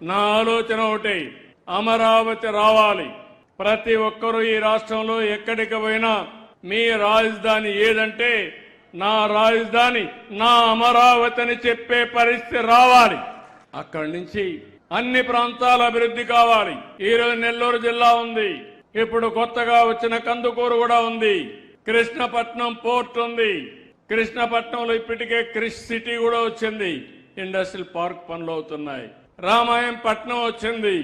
నా ఆలోచన ఒకటి, అమరావతి రావాలి. ప్రతి ఒక్కరూ ఈ రాష్ట్రంలో ఎక్కడికి పోయినా మీ రాజధాని ఏదంటే నా రాజధాని నా అమరావతి అని చెప్పే పరిస్థితి రావాలి. అక్కడి నుంచి అన్ని ప్రాంతాల అభివృద్ధి కావాలి. ఈరోజు నెల్లూరు జిల్లా ఉంది, ఇప్పుడు కొత్తగా వచ్చిన కందుకూరు కూడా ఉంది, కృష్ణపట్నం పోర్ట్ ఉంది, కృష్ణపట్నంలో ఇప్పటికే క్రిష్ సిటీ కూడా వచ్చింది, ఇండస్ట్రియల్ పార్క్ పనులు అవుతున్నాయి. రామాయం పట్నం వచ్చింది,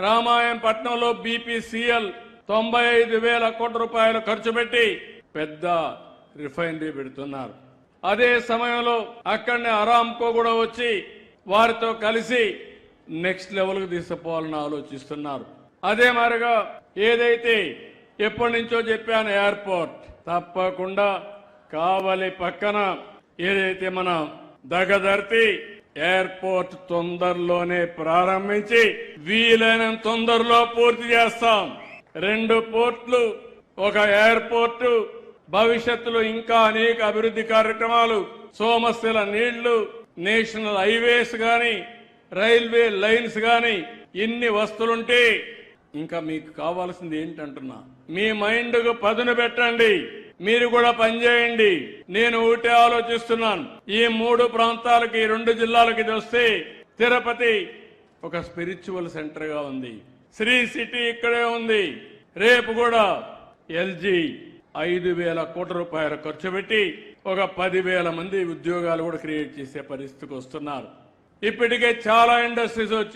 రామాయం పట్నంలో బీపీసీఎల్ 95,000 కోట్ల రూపాయలు ఖర్చు పెట్టి పెద్ద రిఫైనరీ పెడుతున్నారు. అదే సమయంలో అక్కడనే అరామ్కో కూడా వచ్చి వారితో కలిసి నెక్స్ట్ లెవెల్కి తీసుకుపోవాలని ఆలోచిస్తున్నారు. అదే మరిగా ఏదైతే ఎప్పటి నుంచో చెప్పాను ఎయిర్పోర్ట్, తప్పకుండా కావలి పక్కన ఏదైతే మన దగదర్తి ఎయిర్పోర్ట్ తొందరలోనే ప్రారంభించి వీలైనంత తొందరలో పూర్తి చేస్తాం. 2 పోర్ట్లు, ఒక ఎయిర్పోర్టు, భవిష్యత్తులో ఇంకా అనేక అభివృద్ధి కార్యక్రమాలు, సోమశిల నీళ్లు, నేషనల్ హైవేస్ గాని, రైల్వే లైన్స్ గాని, ఇన్ని వస్తులుంటే ఇంకా మీకు కావాల్సింది ఏంటంటున్నా, మీ మైండ్కు పదును పెట్టండి, మీరు కూడా పనిచేయండి. నేను ఒకటే ఆలోచిస్తున్నాను, ఈ 3 ప్రాంతాలకి, 2 జిల్లాలకి ఇది వస్తే తిరుపతి ఒక స్పిరిచువల్ సెంటర్ గా ఉంది, శ్రీ సిటీ ఇక్కడే ఉంది. రేపు కూడా ఎల్జీ 5,000 కోట్ల రూపాయలు ఖర్చు పెట్టి ఒక 10,000 మంది ఉద్యోగాలు కూడా క్రియేట్ చేసే పరిస్థితికి వస్తున్నారు. ఇప్పటికే చాలా ఇండస్ట్రీస్ వచ్చి